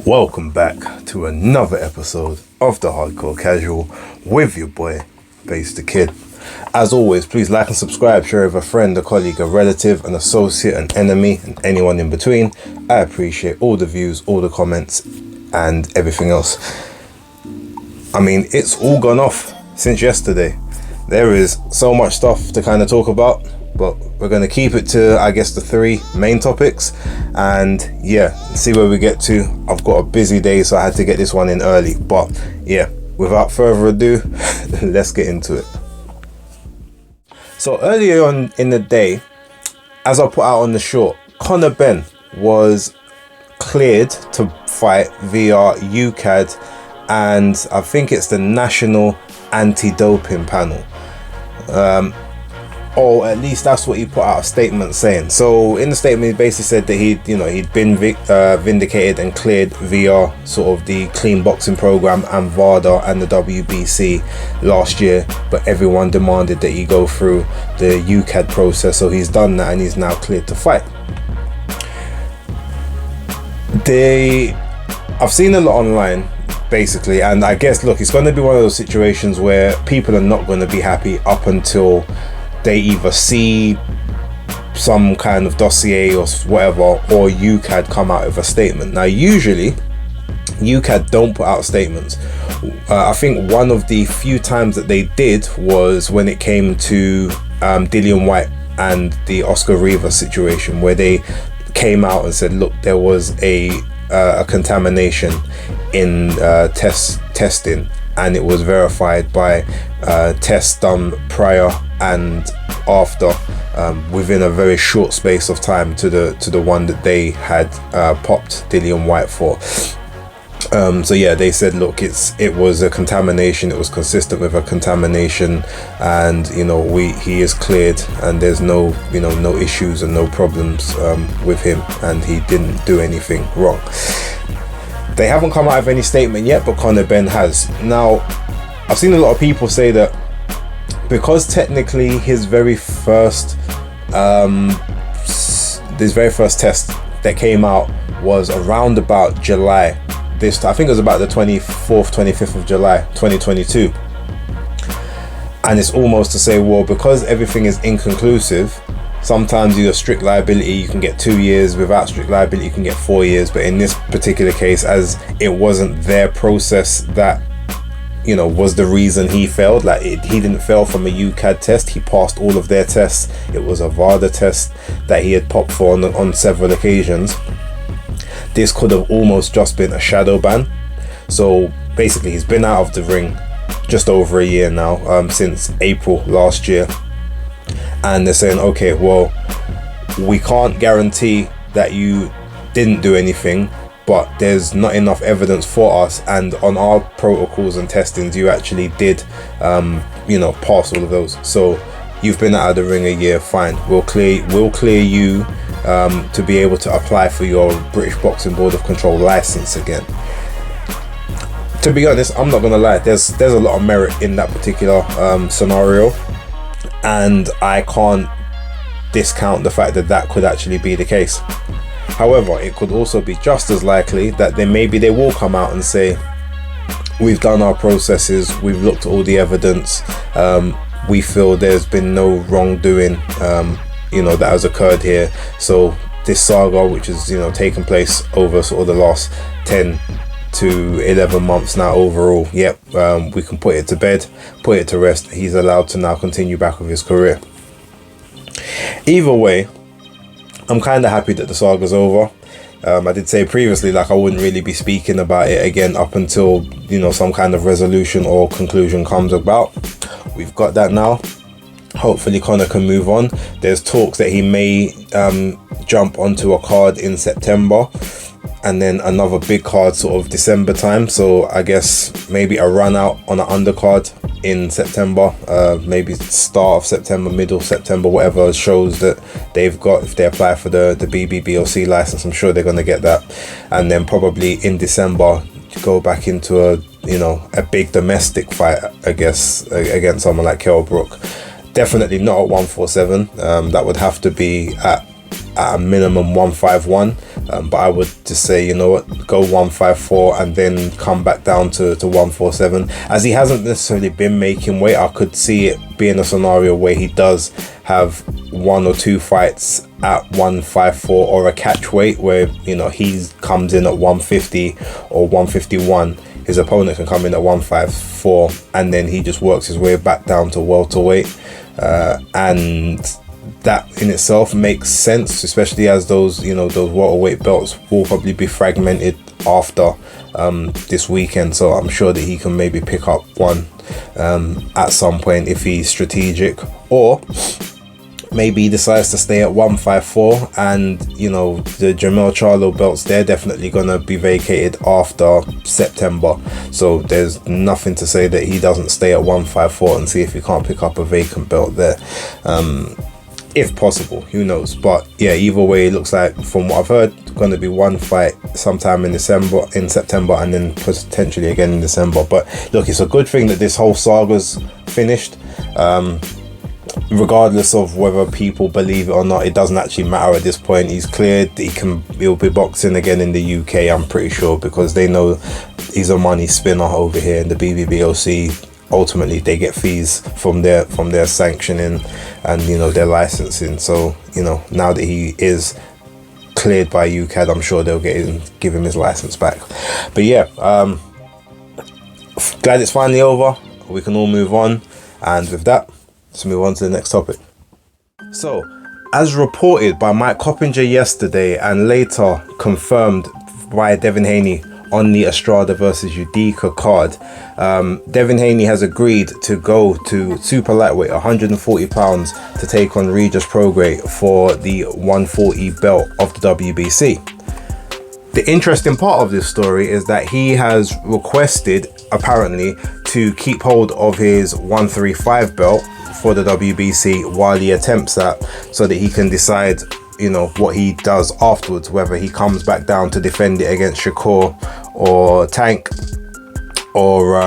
Welcome back to another episode of The Hardcore Casual with your boy, Base the Kid. As always, please like and subscribe, share with a friend, a colleague, a relative, an associate, an enemy, and anyone in between. I appreciate all the views, all the comments, and everything else. I mean, it's all gone off since yesterday. There is so much stuff to kind of talk about, but we're going to keep it to, I guess, the three main topics, and yeah, see where we get to. I've got a busy day, so I had to get this one in early, but yeah, without further ado, let's get into it. So earlier on in the day, as I put out on the short, Conor Benn was cleared to fight via UKAD, and I think it's the National Anti-Doping Panel. Or at least that's what he put out a statement saying. So in the statement, he basically said that he'd been vindicated and cleared via sort of the clean boxing program and VADA and the WBC last year, but everyone demanded that he go through the UKAD process. So he's done that and he's now cleared to fight. I've seen a lot online, basically, and I guess, look, it's going to be one of those situations where people are not going to be happy up until they either see some kind of dossier or whatever, or UKAD come out with a statement. Now, usually UKAD don't put out statements. I think one of the few times that they did was when it came to Dillian Whyte and the Oscar Rivas situation, where they came out and said, look, there was a contamination in testing, and it was verified by tests done prior and after, within a very short space of time to the one that they had popped Dillian Whyte for. So yeah, they said, look, it was a contamination, it was consistent with a contamination, and he is cleared, and there's no issues and no problems with him, and he didn't do anything wrong. They haven't come out with any statement yet, but Conor Benn has. Now, I've seen a lot of people say that because technically his very first test that came out was around about July. I think it was about the 24th, 25th of July, 2022. And it's almost to say, well, because everything is inconclusive, sometimes you're strict liability, you can get 2 years. Without strict liability, you can get 4 years. But in this particular case, as it wasn't their process that was the reason he failed. He didn't fail from a UKAD test. He passed all of their tests. It was a VADA test that he had popped for on several occasions. This could have almost just been a shadow ban. So basically, he's been out of the ring just over a year now, since April last year. And they're saying, okay, well, we can't guarantee that you didn't do anything, but there's not enough evidence for us, and on our protocols and testings, you actually did pass all of those. So you've been out of the ring a year, fine, we'll clear you to be able to apply for your British Boxing Board of Control license again. To be honest, I'm not gonna lie, there's a lot of merit in that particular scenario, and I can't discount the fact that could actually be the case. However, it could also be just as likely that they will come out and say, we've done our processes, we've looked at all the evidence, we feel there's been no wrongdoing that has occurred here. So this saga, which has taken place over sort of the last 10 to 11 months now overall, we can put it to bed, put it to rest. He's allowed to now continue back with his career. Either way, I'm kind of happy that the saga's over. I did say previously, I wouldn't really be speaking about it again up until some kind of resolution or conclusion comes about. We've got that now. Hopefully Conor can move on. There's talks that he may jump onto a card in September, and then another big card sort of December time. So I guess maybe a run out on an undercard in September, maybe start of September, middle of September, whatever shows that they've got. If they apply for the BBBOC license, I'm sure they're going to get that. And then probably in December go back into a big domestic fight, I guess, against someone like Kell Brook. Definitely not at 147. That would have to be at at a minimum 151, but I would just say, you know what, go 154 and then come back down to 147. As he hasn't necessarily been making weight, I could see it being a scenario where he does have 1 or 2 fights at 154 or a catch weight where, you know, he comes in at 150 or 151, his opponent can come in at 154, and then he just works his way back down to welterweight, and that in itself makes sense, especially as those, you know, those welterweight belts will probably be fragmented after this weekend. So I'm sure that he can maybe pick up one at some point if he's strategic, or maybe he decides to stay at 154, and, you know, the Jermall Charlo belts, they're definitely gonna be vacated after September, so there's nothing to say that he doesn't stay at 154 and see if he can't pick up a vacant belt there, if possible, who knows. But yeah, either way, it looks like, from what I've heard, going to be one fight sometime in September, and then potentially again in December. But look, it's a good thing that this whole saga's finished. Regardless of whether people believe it or not, it doesn't actually matter at this point. He's cleared. He'll be boxing again in the UK, I'm pretty sure, because they know he's a money spinner over here in the BBBOC. Ultimately, they get fees from their sanctioning and, you know, their licensing. So, you know, now that he is cleared by UCAD, I'm sure they'll give him his license back. But yeah, glad it's finally over. We can all move on, and with that, let's move on to the next topic. So, as reported by Mike Coppinger yesterday and later confirmed by Devin Haney on the Estrada versus Udica card, Devin Haney has agreed to go to super lightweight, 140 pounds, to take on Regis Prograis for the 140 belt of the WBC. The interesting part of this story is that he has requested, apparently, to keep hold of his 135 belt for the WBC while he attempts that, so that he can decide, you know, what he does afterwards, whether he comes back down to defend it against Shakur or Tank, or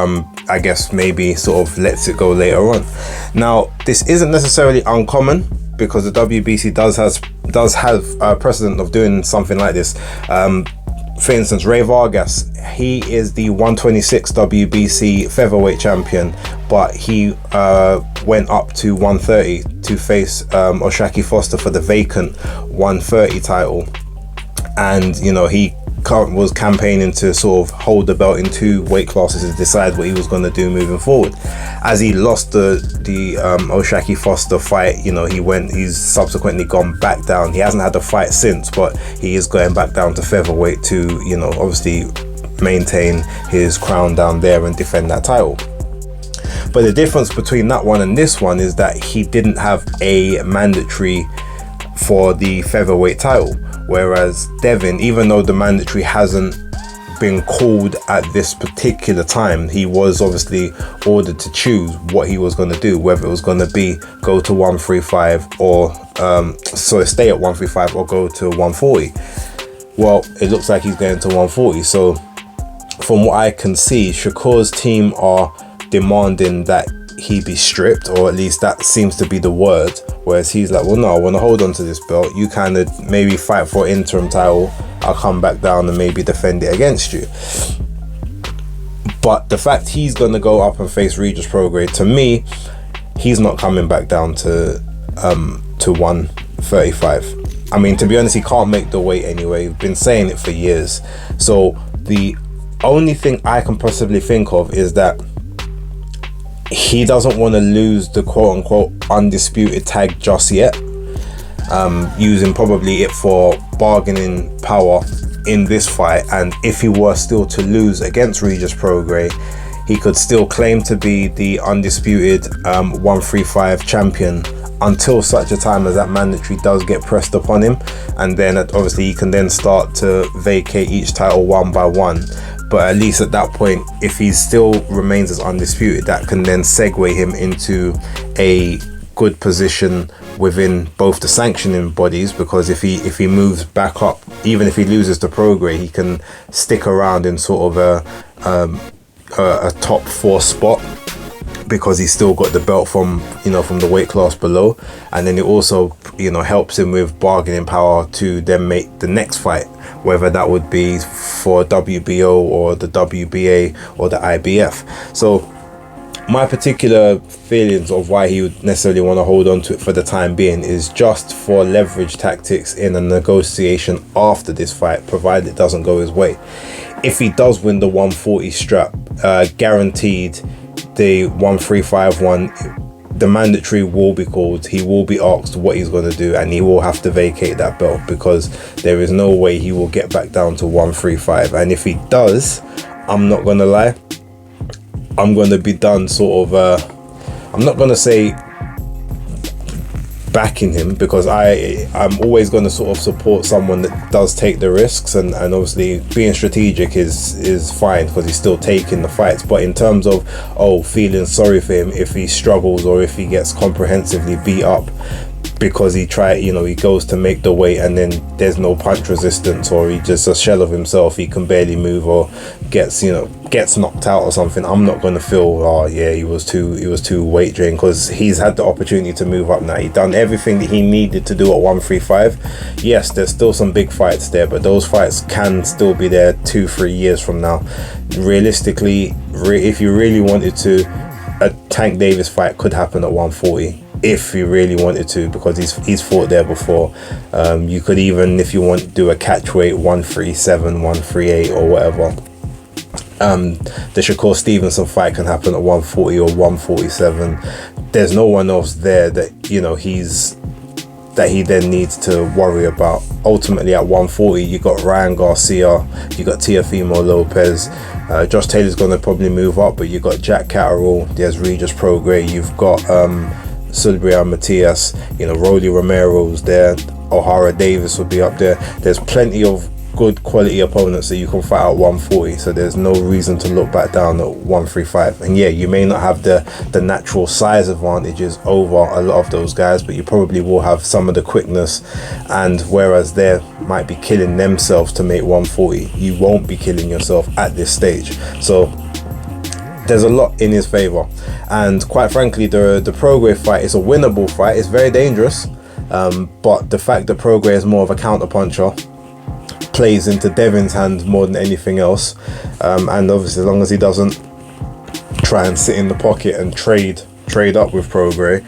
I guess maybe sort of lets it go later on. Now, this isn't necessarily uncommon, because the WBC does have a precedent of doing something like this. For instance, Ray Vargas, he is the 126 WBC featherweight champion, but he went up to 130 to face Oshaki Foster for the vacant 130 title, and, you know, he was campaigning to sort of hold the belt in 2 weight classes to decide what he was going to do moving forward. As he lost the Oshaki Foster fight, you know, he's subsequently gone back down. He hasn't had a fight since, but he is going back down to featherweight to, you know, obviously maintain his crown down there and defend that title. But the difference between that one and this one is that he didn't have a mandatory for the featherweight title, whereas Devin, even though the mandatory hasn't been called at this particular time, he was obviously ordered to choose what he was going to do, whether it was going to be go to 135 or stay at 135 or go to 140. Well, it looks like he's going to 140. So from what I can see, Shakur's team are demanding that he be stripped, or at least that seems to be the word, whereas he's like, well, no, I want to hold on to this belt. You kind of maybe fight for an interim title, I'll come back down and maybe defend it against you. But the fact he's going to go up and face Regis Prograis, to me, he's not coming back down to 135. I mean, to be honest, he can't make the weight anyway. We've been saying it for years. So the only thing I can possibly think of is that he doesn't want to lose the quote-unquote undisputed tag just yet, using probably it for bargaining power in this fight. And if he were still to lose against Regis Prograis, he could still claim to be the undisputed 135 champion until such a time as that mandatory does get pressed upon him, and then obviously he can then start to vacate each title one by one. But at least at that point, if he still remains as undisputed, that can then segue him into a good position within both the sanctioning bodies, because if he moves back up, even if he loses to Prograis, he can stick around in sort of a top 4 spot because he's still got the belt from the weight class below, and then it also helps him with bargaining power to then make the next fight, whether that would be for WBO or the WBA or the IBF. So my particular feelings of why he would necessarily want to hold on to it for the time being is just for leverage tactics in a negotiation after this fight, provided it doesn't go his way. If he does win the 140 strap, guaranteed the 1351, the mandatory will be called. He will be asked what he's going to do, and he will have to vacate that belt, because there is no way he will get back down to 135. And if he does, I'm not going to lie, I'm going to be done sort of, I'm not going to say backing him, because I'm always going to sort of support someone that does take the risks, and obviously being strategic is fine because he's still taking the fights. But in terms of feeling sorry for him if he struggles or if he gets comprehensively beat up because he goes to make the weight and then there's no punch resistance, or he just a shell of himself, he can barely move, or gets knocked out or something, I'm not going to feel he was too weight drained, because he's had the opportunity to move up now. He's done everything that he needed to do at 135. Yes, there's still some big fights there, but those fights can still be there 2-3 years from now. Realistically, if you really wanted to, a Tank Davis fight could happen at 140 if you really wanted to, because he's fought there before. You could even, if you want, do a catch weight 137, 138 or whatever. The Shakur Stevenson fight can happen at 140 or 147. There's no one else there that he then needs to worry about. Ultimately at 140 you got Ryan Garcia, you got Teofimo Lopez, Josh Taylor's going to probably move up, but you got Jack Catterall, there's Regis Prograis, you've got Sulbrian Matias, Rolly Romero's there, O'Hara Davis will be up there. There's plenty of good quality opponents that you can fight at 140, so there's no reason to look back down at 135. And yeah, you may not have the natural size advantages over a lot of those guys, but you probably will have some of the quickness, and whereas they might be killing themselves to make 140, you won't be killing yourself at this stage. So there's a lot in his favor, and quite frankly the Prograis fight is a winnable fight. It's very dangerous, but the fact that Prograis is more of a counter puncher plays into Devin's hands more than anything else, and obviously as long as he doesn't try and sit in the pocket and trade up with Prograis,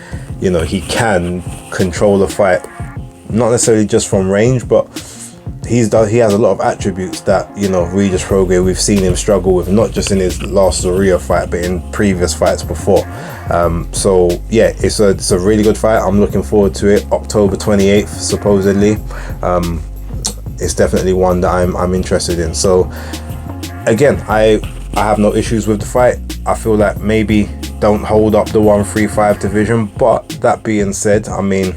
he can control the fight, not necessarily just from range, but he has a lot of attributes that Regis Prograis, we've seen him struggle with, not just in his last Zorilla fight but in previous fights before. So yeah, it's a really good fight. I'm looking forward to it. October 28th supposedly. It's definitely one that I'm interested in. So again, I have no issues with the fight. I feel like maybe don't hold up the 135 division, but that being said, I mean,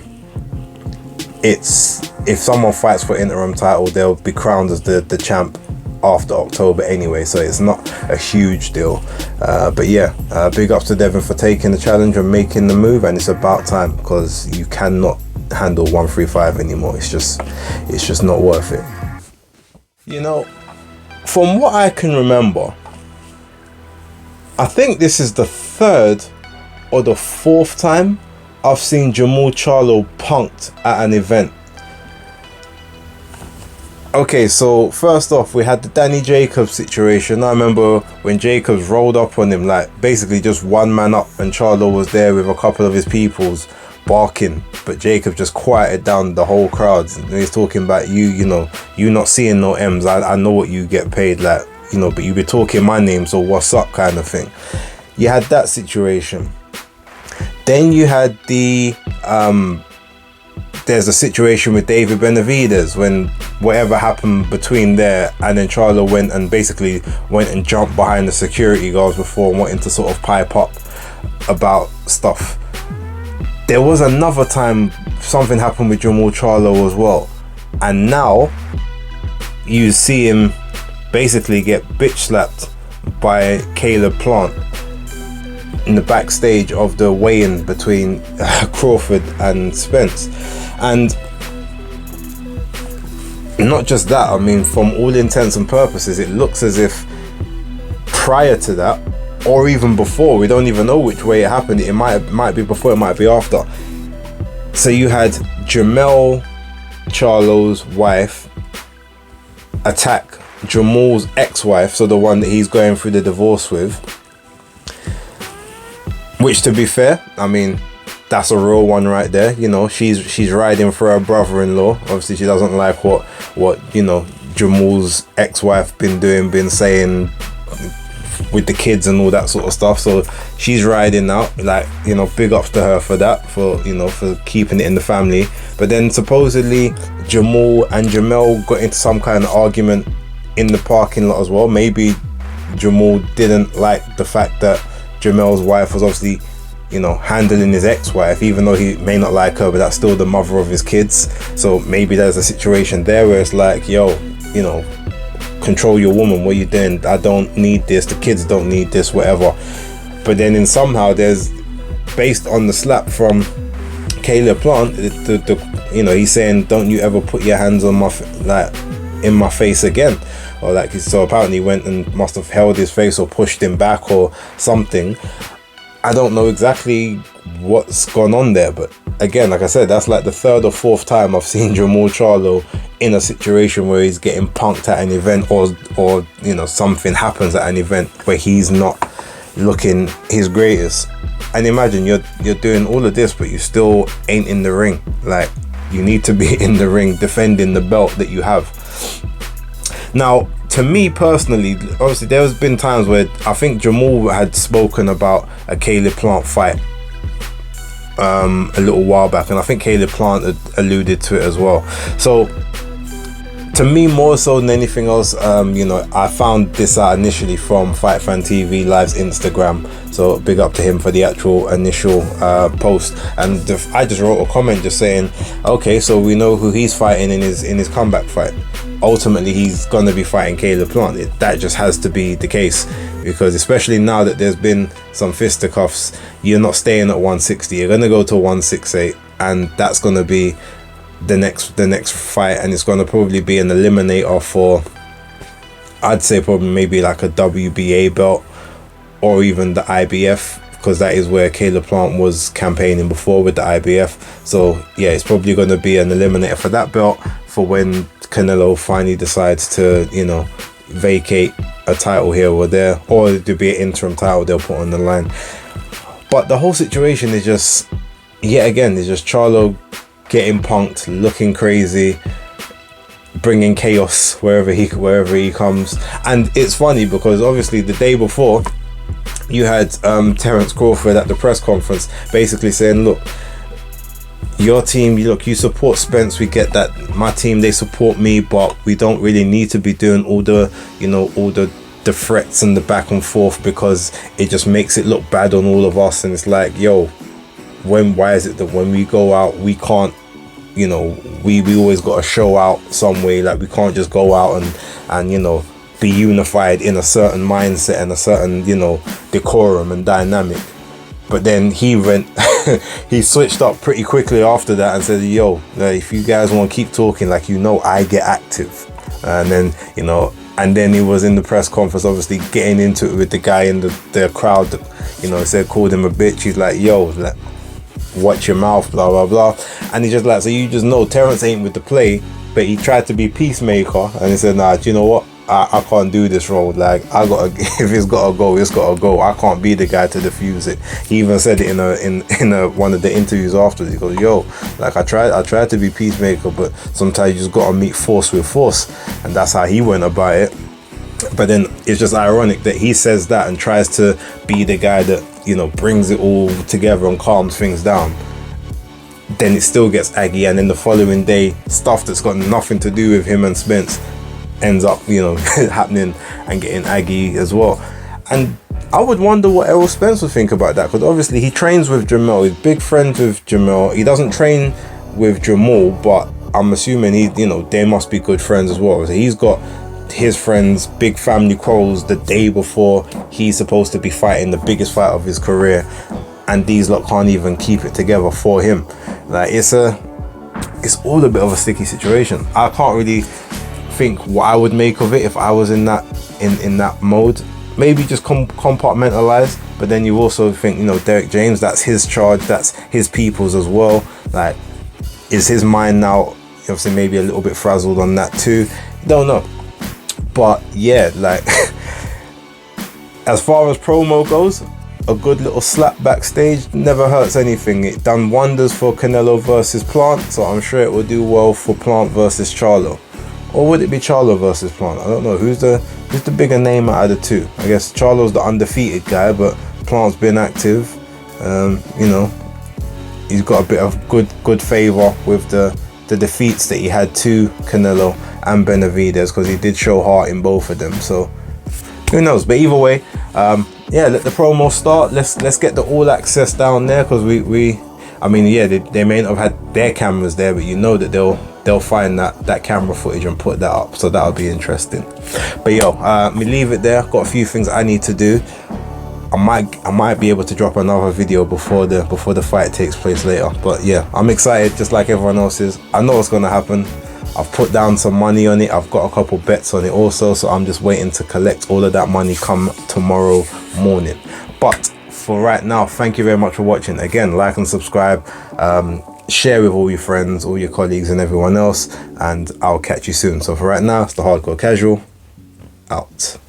if someone fights for interim title, they'll be crowned as the champ after October anyway, so it's not a huge deal. But yeah, big ups to Devin for taking the challenge and making the move, and it's about time, because you cannot handle 135 anymore. It's just not worth it. From what I can remember, I think this is the third or the fourth time I've seen Jermall Charlo punked at an event. Okay, so first off, we had the Danny Jacobs situation. I remember when Jacobs rolled up on him, like basically just one man up, and Charlo was there with a couple of his peoples barking, but Jacob just quieted down the whole crowd. He's talking about you not seeing no M's. I know what you get paid, like, but you be talking my name, so what's up kind of thing. You had that situation. Then you had there's a situation with David Benavidez, when whatever happened between there, and then Charlo went and jumped behind the security guards before wanting to sort of pipe up about stuff. There was another time something happened with Jermall Charlo as well, and now you see him basically get bitch slapped by Kayla Plant in the backstage of the weigh-in between Crawford and Spence. And not just that, I mean, from all intents and purposes, it looks as if prior to that or even before. We don't even know which way it happened. It might be before, it might be after. So you had Jermall Charlo's wife attack Jamal's ex-wife, so the one that he's going through the divorce with, which, to be fair, I mean, that's a real one right there. You know, she's riding for her brother-in-law. Obviously she doesn't like what you know, Jamal's ex-wife been saying with the kids and all that sort of stuff. So she's riding out, like, you know, big ups to her for that, for, you know, for keeping it in the family. But then supposedly Jamal and Jermall got into some kind of argument in the parking lot as well. Maybe Jamal didn't like the fact that Jermall's wife was obviously, you know, handling his ex-wife, even though he may not like her, but that's still the mother of his kids. So maybe there's a situation there where it's like, yo, you know, control your woman, what you doing? I don't need this, the kids don't need this, whatever. But then in somehow there's, based on the slap from Kayla Plant, you know, he's saying, don't you ever put your hands on my in my face again, or like, so apparently he went and must have held his face or pushed him back or something. I don't know exactly what's gone on there, but again, like I said, that's like the third or fourth time I've seen Jermall Charlo in a situation where he's getting punked at an event, or you know, something happens at an event where he's not looking his greatest. And imagine you're doing all of this, but you still ain't in the ring. Like, you need to be in the ring defending the belt that you have. Now, to me personally, obviously there's been times where I think Jamal had spoken about a Kayla Plant fight a little while back, and I think Kayla Plant had alluded to it as well. So to me, more so than anything else, you know, I found this out initially from Fight Fan TV Live's Instagram, so big up to him for the actual initial post. And I just wrote a comment just saying, okay, so we know who he's fighting in his comeback fight. Ultimately, he's gonna be fighting Kayla Plant. That just has to be the case, because especially now that there's been some fisticuffs, you're not staying at 160, you're gonna go to 168, and that's gonna be the next fight, and it's gonna probably be an eliminator for, I'd say probably maybe like a WBA belt or even the IBF, because that is where Kayla Plant was campaigning before with the IBF. So yeah, it's probably going to be an eliminator for that belt for when Canelo finally decides to, you know, vacate a title here or there, or to be an interim title they'll put on the line. But the whole situation is just, yet again, it's just Charlo getting punked, looking crazy, bringing chaos wherever he comes. And it's funny because obviously the day before you had Terence Crawford at the press conference basically saying, look, your team, you support Spence, we get that. My team, they support me, but we don't really need to be doing all the, you know, all the threats and the back and forth, because it just makes it look bad on all of us. And it's like, yo, why is it that when we go out, we can't, you know, we always got to show out some way? Like, we can't just go out and you know, be unified in a certain mindset and a certain, you know, decorum and dynamic. But then he went he switched up pretty quickly after that and said, yo, if you guys want to keep talking, like, you know, I get active. And then, you know, and then he was in the press conference obviously getting into it with the guy in the crowd that, you know, called him a bitch. He's like, yo, like, watch your mouth, blah blah blah. And he just like, so you just know Terence ain't with the play, but he tried to be peacemaker, and he said, nah, do you know what, I can't do this role. Like, I gotta, if it's gotta go, it's gotta go. I can't be the guy to diffuse it. He even said it in one of the interviews afterwards. He goes, yo, like, I tried to be peacemaker, but sometimes you just gotta meet force with force. And that's how he went about it. But then it's just ironic that he says that and tries to be the guy that, you know, brings it all together and calms things down. Then it still gets aggy, and then the following day, stuff that's got nothing to do with him and Spence ends up, you know, happening and getting aggy as well. And I would wonder what Errol Spence would think about that, because obviously he trains with Jamal, he's big friends with Jamal. He doesn't train with Jamal, but I'm assuming he, you know, they must be good friends as well. So he's got his friends, big family quarrels the day before he's supposed to be fighting the biggest fight of his career, and these lot can't even keep it together for him. Like, it's all a bit of a sticky situation. I can't really think what I would make of it if I was in that mode. maybe just compartmentalize. But then you also think, you know, Derek James, that's his charge, that's his people's as well. Like, is his mind now obviously maybe a little bit frazzled on that too? Don't know. But yeah, like as far as promo goes, a good little slap backstage never hurts anything. It done wonders for Canelo versus Plant, so I'm sure it will do well for Plant versus Charlo. Or would it be Charlo versus Plant? I don't know. Who's the bigger name out of the two? I guess Charlo's the undefeated guy, but Plant's been active. You know, he's got a bit of good favor with the defeats that he had to Canelo and Benavidez, because he did show heart in both of them. So who knows? But either way, yeah, let the promo start. Let's get the All Access down there, because I mean, yeah, they may not have had their cameras there, but you know that they'll find that camera footage and put that up, so that'll be interesting. But yo, me leave it there. Got a few things I need to do. I might be able to drop another video before the fight takes place later. But yeah, I'm excited just like everyone else is. I know what's gonna happen. I've put down some money on it. I've got a couple bets on it also, so I'm just waiting to collect all of that money come tomorrow morning. But for right now, thank you very much for watching. Again, like and subscribe, share with all your friends, all your colleagues and everyone else, and I'll catch you soon. So for right now, it's the Hardcore Casual out.